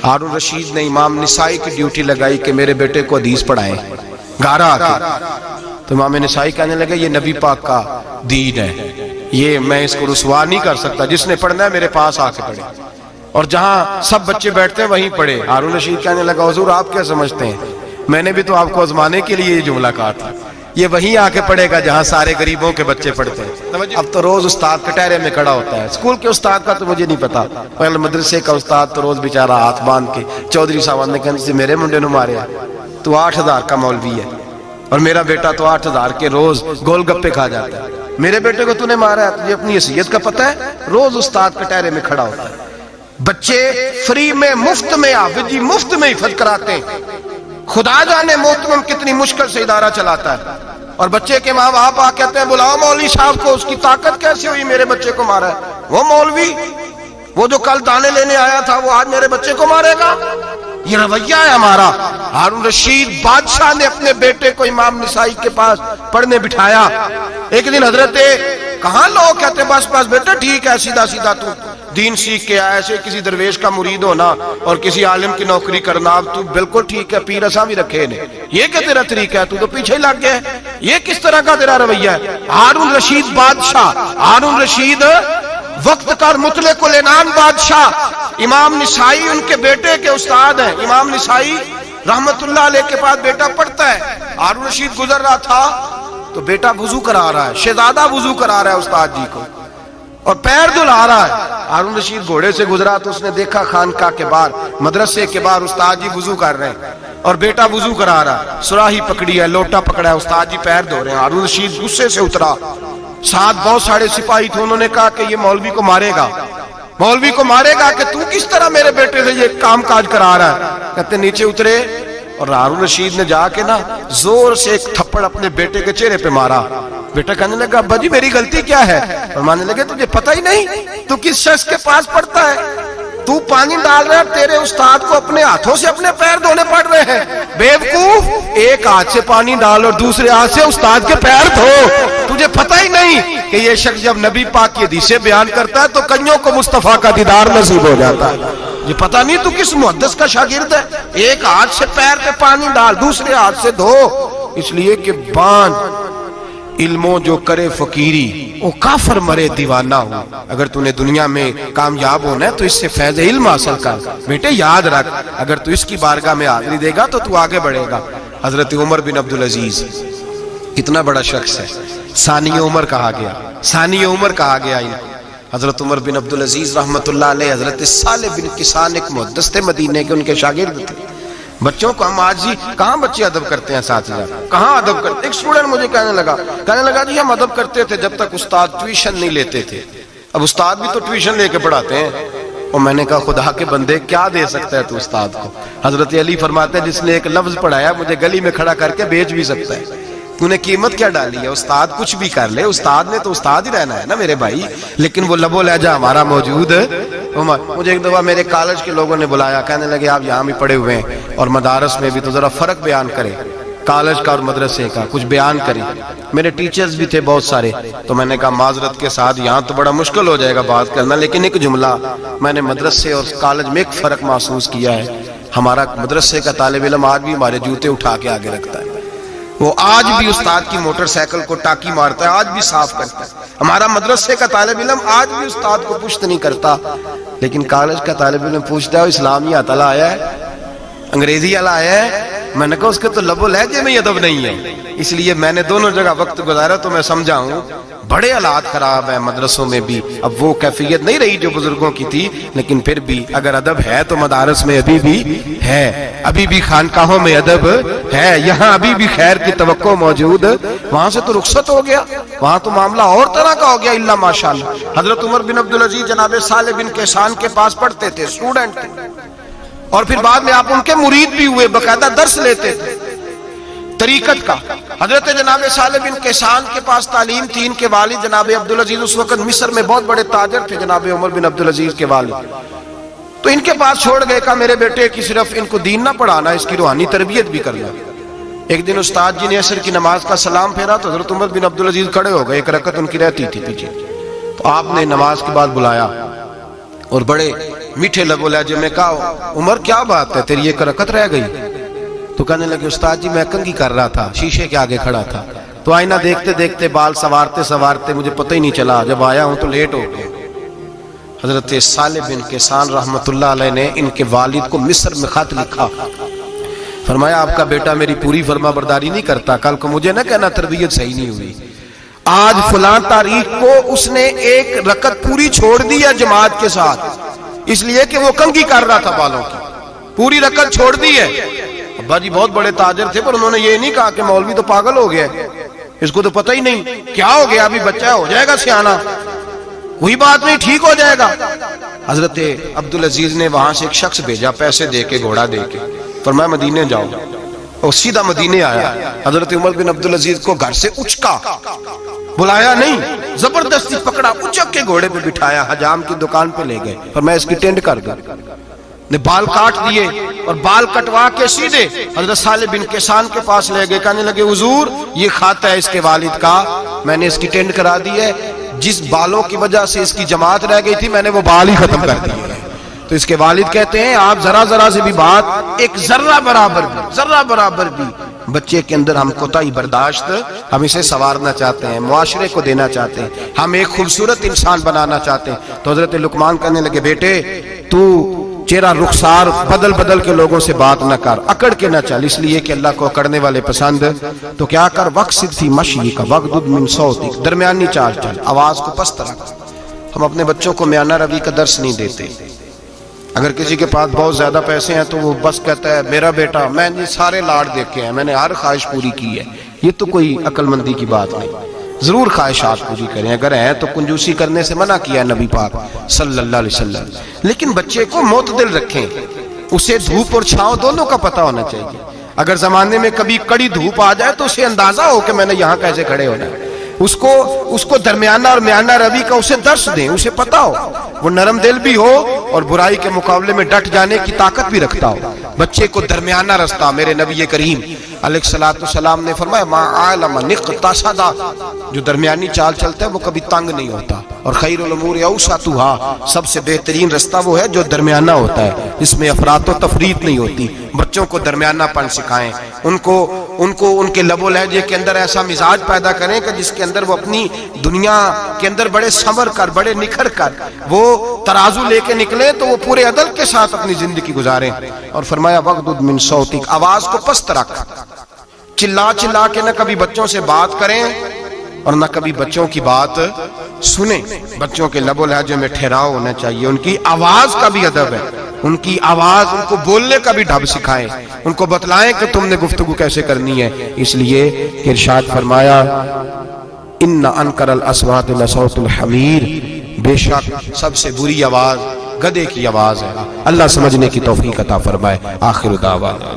ہارون رشید نے امام نسائی کی ڈیوٹی لگائی کہ میرے بیٹے کو حدیث پڑھائیں گھارا آ کے. تو امام نسائی کہنے لگے یہ نبی پاک کا دین ہے, یہ میں اس کو رسوا نہیں کر سکتا, جس نے پڑھنا ہے میرے پاس آ کے پڑھے. اور جہاں سب بچے بیٹھتے ہیں وہیں پڑھے. ہارون رشید کہنے لگا حضور آپ کیا سمجھتے ہیں, میں نے بھی تو آپ کو آزمانے کے لیے یہ جملہ کہا تھا, یہ وہیں آ کے پڑھے گا جہاں سارے غریبوں کے بچے پڑھتے ہیں. اب تو روز استاد کٹہرے میں کھڑا ہوتا ہے. اسکول کے استاد کا تو مجھے نہیں پتا, پہلے مدرسے کا استاد تو روز بیچارہ ہاتھ باندھ کے چودھری صاحب نے کہا میرے منڈے نو مارے تو 8000 کا مولوی ہے, اور میرا بیٹا تو 8000 کے روز گول گپے کھا جاتا ہے. میرے بیٹے کو تو نے مارا ہے, تجھے اپنی حیثیت کا پتہ ہے؟ روز استاد کٹہرے میں کھڑا ہوتا ہے. بچے فری میں مفت میں حافظ جی مفت میں حفظ کراتے ہیں. خدا جانے محترم کتنی مشکل سے ادارہ چلاتا ہے, اور بچے کے ماں باپ آ کہتے ہیں بلاؤ مولوی صاحب کو, اس کی طاقت کیسے ہوئی میرے بچے کو مارا ہے. وہ مولوی وہ جو کل دانے لینے آیا تھا وہ آج میرے بچے کو مارے گا. یہ رویہ ہے ہمارا. ہارون رشید بادشاہ نے اپنے بیٹے کو امام نسائی کے پاس پڑھنے بٹھایا. ایک دن حضرت کہاں لوگ کہتے بس بس بیٹا ٹھیک ہے سیدھا سیدھا تو دین سیکھ کے آیا, ایسے کسی درویش کا مرید ہونا اور کسی عالم کی نوکری کرنا, اب تو بالکل ٹھیک ہے, پیر اساں بھی رکھے نے, یہ کیا تیرا طریقہ ہے, تو پیچھے لگ گیا, یہ کس طرح کا تیرا رویہ ہے. ہارون رشید بادشاہ, ہارون رشید وقت کا مطلق العنان بادشاہ, امام نسائی ان کے بیٹے کے استاد ہیں. امام نسائی رحمت اللہ علیہ کے پاس بیٹا پڑھتا ہے. ہارون رشید گزر رہا تھا تو بیٹا وضو کرا رہا ہے, شہزادہ وضو کرا رہا ہے استاد جی کو, اور پیر دھلا رہا ہے. ہارون رشید گھوڑے سے گزرا تو اس نے دیکھا خانقاہ کے باہر مدرسے کے باہر استاد جی وضو کر رہے ہیں اور بیٹا وضو کرا رہا ہے. سراہی پکڑی ہے, لوٹا پکڑا ہے, استاد جی پیر دھو رہے ہیں. ہارون رشید غصے سے اترا, ساتھ بہت سارے سپاہی تھے, انہوں نے کہا کہ یہ مولوی کو مارے گا, مولوی کو مارے گا کہ تو کس طرح میرے بیٹے سے یہ کام کاج کرا رہا ہے. کہتے نیچے اترے اور ہارون رشید نے جا کے نا زور سے ایک تھپڑ اپنے بیٹے کے چہرے پہ مارا. بیٹا کہنے لگا ابا جی میری غلطی کیا ہے؟ فرمانے لگے تجھے پتہ ہی نہیں تو کس شخص کے پاس پڑھتا ہے, تو پانی ڈال رہا ہے, تیرے استاد کو اپنے ہاتھوں سے اپنے پیر دھونے پڑ رہے ہیں. بیوقوف, ایک ہاتھ سے پانی ڈال اور دوسرے ہاتھ سے استاد کے پیر دھو. تجھے پتہ ہی نہیں کہ یہ شخص جب نبی پاک کی حدیثیں بیان کرتا ہے تو کئیوں کو مصطفیٰ کا دیدار نصیب ہو جاتا ہے. یہ پتہ نہیں تو کس محدث کا شاگرد ہے, ایک ہاتھ سے پیر پہ پانی ڈال دوسرے ہاتھ سے دھو. اس لیے کہ بان علموں جو کرے فقیری وہ کافر مرے دیوانہ ہو. اگر تو نے دنیا میں کامیاب ہونا ہے تو اس سے فیض علم حاصل کر. بیٹے یاد رکھ, اگر تو اس کی بارگاہ میں حاضری دے گا تو تو آگے بڑھے گا. حضرت عمر بن عبدالعزیز کتنا بڑا شخص ہے, ثانی عمر کہا گیا, ثانی عمر کہا گیا. حضرت عمر بن عبدالعزیز رحمت اللہ علیہ حضرت صالح بن کسان ایک محدث تھے مدینے کے, ان کے شاگرد تھے. بچوں کو ہم آج جی کہاں بچے ادب کرتے ہیں ساتھ جا, کہاں ادب کرتے. ایک اسٹوڈنٹ مجھے کہنے لگا جی ہم ادب کرتے تھے جب تک استاد ٹیوشن نہیں لیتے تھے, اب استاد بھی تو ٹیوشن لے کے پڑھاتے ہیں. اور میں نے کہا خدا کے بندے کیا دے سکتا ہے تو استاد کو. حضرت علی فرماتے ہیں جس نے ایک لفظ پڑھایا مجھے گلی میں کھڑا کر کے بیچ بھی سکتا ہے. تو نے قیمت کیا ڈالی ہے, استاد کچھ بھی کر لے, استاد نے تو استاد ہی رہنا ہے نا میرے بھائی. لیکن وہ لب و لہجہ ہمارا موجود ہے. مجھے ایک دفعہ میرے کالج کے لوگوں نے بلایا, کہنے لگے آپ یہاں بھی پڑھے ہوئے ہیں اور مدارس میں بھی, تو ذرا فرق بیان کریں کالج کا اور مدرسے کا, کچھ بیان کریں. میرے ٹیچرز بھی تھے بہت سارے, تو میں نے کہا معذرت کے ساتھ یہاں تو بڑا مشکل ہو جائے گا بات کرنا, لیکن ایک جملہ میں نے مدرسے اور کالج میں ایک فرق محسوس کیا ہے. ہمارا مدرسے کا طالب علم آج بھی ہمارے جوتے اٹھا کے آگے رکھتا ہے, وہ آج بھی استاد کی موٹر سائیکل کو ٹاکی مارتا ہے, آج بھی صاف کرتا ہے. ہمارا مدرسے کا طالب علم آج بھی استاد کو پشت نہیں کرتا, لیکن کالج کا طالب علم پوچھتا ہے اسلامی آتلا آیا ہے, انگریزی والا آیا ہے. میں نے کہا اس کے تو لب و لہجے میں ادب نہیں ہے. اس لیے میں نے دونوں جگہ وقت گزارا تو میں سمجھا ہوں بڑے حالات خراب ہیں مدرسوں میں بھی. اب وہ کیفیت نہیں رہی جو بزرگوں کی تھی, لیکن پھر بھی اگر ادب ہے تو مدارس میں ابھی بھی ہے, ابھی بھی خانقاہوں میں ادب ہے, یہاں ابھی بھی خیر کی توقع موجود. وہاں سے تو رخصت ہو گیا, وہاں تو معاملہ اور طرح کا ہو گیا الا ماشاءاللہ. حضرت عمر بن عبدالعزیز جناب صالح بن کیسان کے پاس پڑھتے تھے, اسٹوڈنٹ تھے, اور پھر بعد میں آپ ان کے مرید بھی ہوئے, باقاعدہ درس لیتے تھے طریقت کا. حضرت جناب صالح بن کیسان کے پاس تعلیم تھی. ان کے والد جناب عبدالعزیز اس وقت مصر میں بہت بڑے تاجر تھے, جناب عمر بن عبدالعزیز کے والد. تو ان کے پاس چھوڑ گئے, کہا میرے بیٹے کی صرف ان کو دین نہ پڑھانا, اس کی روحانی تربیت بھی کرنا. ایک دن استاد جی نے عصر کی نماز کا سلام پھیرا تو حضرت عمر بن عبدالعزیز کھڑے ہو گئے, ایک رکعت ان کی رہتی تھی پیچھے. تو آپ نے نماز کے بعد بلایا اور بڑے میٹھے لب و لہجے میں کہا عمر کیا بات ہے تیری ایک رکعت رہ گئی؟ تو کہنے لگے استاد جی میں کنگھی کر رہا تھا، شیشے کے آگے کھڑا تھا، تو آئینہ دیکھتے دیکھتے بال سوارتے سوارتے مجھے پتہ ہی نہیں چلا، جب آیا ہوں تو لیٹ ہو گیا۔ حضرت صالح بن کیسان رحمت اللہ علیہ نے ان کے والد کو مصر میں خط لکھا، فرمایا آپ کا بیٹا میری پوری فرما برداری نہیں کرتا، کل کو مجھے نہ کہنا تربیت صحیح نہیں ہوئی۔ آج فلاں تاریخ کو اس نے ایک رکعت پوری چھوڑ دی ہے جماعت کے ساتھ، اس لیے کہ وہ کنگھی کر رہا تھا بالوں کی، پوری رکعت چھوڑ دی ہے۔ ابا جی بہت بڑے تاجر تھے پر انہوں نے یہ نہیں کہا کہ مولوی تو پاگل ہو گیا، اس کو تو پتہ ہی نہیں کیا ہو گیا، ابھی بچہ ہو جائے گا سیانا، کوئی بات نہیں ٹھیک ہو جائے گا۔ حضرت عبدالعزیز نے وہاں سے ایک شخص بھیجا پیسے دے کے، گھوڑا دے کے، فرمایا مدینے جاؤ، اور سیدھا مدینے آیا۔ حضرت عمر بن عبدالعزیز کو گھر سے اچکا، بلایا نہیں، زبردستی پکڑا، اچک کے گھوڑے پہ بٹھایا، حجام کی دکان پہ لے گئے، فرمایا اس کی ٹینڈ کر دو، نے بال کاٹ دیے اور بال کٹوا کے سیدھے حضرت صالح بن کیسان کے پاس لے گئے، کہنے لگے حضور یہ کھاتا ہے اس کے والد کا، میں نے اس کی ٹینڈ کرا دی ہے، جس بالوں کی وجہ سے اس کی جماعت رہ گئی تھی میں نے وہ بال ہی ختم کر دیے۔ تو اس کے والد کہتے ہیں آپ ذرا ذرا سے بھی بات، ایک ذرہ برابر بھی بچے کے اندر ہم کوتاہی برداشت، ہم اسے سنوارنا چاہتے ہیں، معاشرے کو دینا چاہتے ہیں، ہم ایک خوبصورت انسان بنانا چاہتے ہیں۔ تو حضرت لقمان کہنے لگے بیٹے تو چہرہ رخسار بدل بدل کے لوگوں سے بات نہ کر، اکڑ کے نہ چل، اس لیے کہ اللہ کو اکڑنے والے پسند، تو کیا کر وقصد فی مشیک وغضض من صوتک، درمیانی چال چل، آواز کو پست رکھ۔ ہم اپنے بچوں کو میانہ روی کا درس نہیں دیتے۔ اگر کسی کے پاس بہت زیادہ پیسے ہیں تو وہ بس کہتا ہے میرا بیٹا، میں نے سارے لاڑ دیکھے ہیں، میں نے ہر خواہش پوری کی ہے، یہ تو کوئی عقل مندی کی بات نہیں۔ ضرور خواہشات پوری کریں، اگر ہیں تو کنجوسی کرنے سے منع کیا ہے نبی پاک صلی اللہ علیہ وسلم، لیکن بچے کو معتدل رکھیں، اسے دھوپ اور چھاؤں دونوں کا پتہ ہونا چاہیے۔ اگر زمانے میں کبھی کڑی دھوپ آ جائے تو اسے اندازہ ہو کہ میں نے یہاں کیسے کھڑے ہونا ہے، اس کو درمیانہ اور میانہ روی کا اسے درس دیں، اسے پتہ ہو، وہ نرم دل بھی ہو اور برائی کے مقابلے میں ڈٹ جانے کی طاقت بھی رکھتا ہو۔ بچے کو درمیانہ رستہ، میرے نبی کریم علیہ السلام نے فرمایا ما عالم نقتصد، جو درمیانی چال چلتا ہے وہ کبھی تنگ نہیں ہوتا، اور خیر الامور اوسطھا، سب سے بہترین رستہ وہ ہے جو درمیانہ ہوتا ہے، اس میں افراط و تفریط نہیں ہوتی۔ بچوں کو درمیانہ پن سکھائیں، ان کو ان کے لب و لہجے کے اندر ایسا مزاج پیدا کریں کہ جس کے اندر وہ اپنی دنیا کے اندر بڑے سنور کر، بڑے نکھر کر وہ ترازو لے کے نکلیں تو وہ پورے عدل کے ساتھ اپنی زندگی گزاریں۔ اور فرمایا وغضض من صوتک، آواز کو پست رکھ، چلا چلا کے نہ کبھی بچوں سے بات کریں اور نہ کبھی بچوں کی بات سنیں۔ بچوں کے لب و لہجے میں ٹھہراؤ ہونا چاہیے، ان کی آواز کا بھی ادب ہے، ان کی آواز، ان کو بولنے کا بھی ڈھب سکھائیں، ان کو بتلائیں کہ تم نے گفتگو کیسے کرنی ہے۔ اس لیے ارشاد فرمایا ان انکر الاصوات لصوت الحمیر، بے شک سب سے بری آواز گدھے کی آواز ہے۔ اللہ سمجھنے کی توفیق عطا فرمائے۔ آخر دعوانا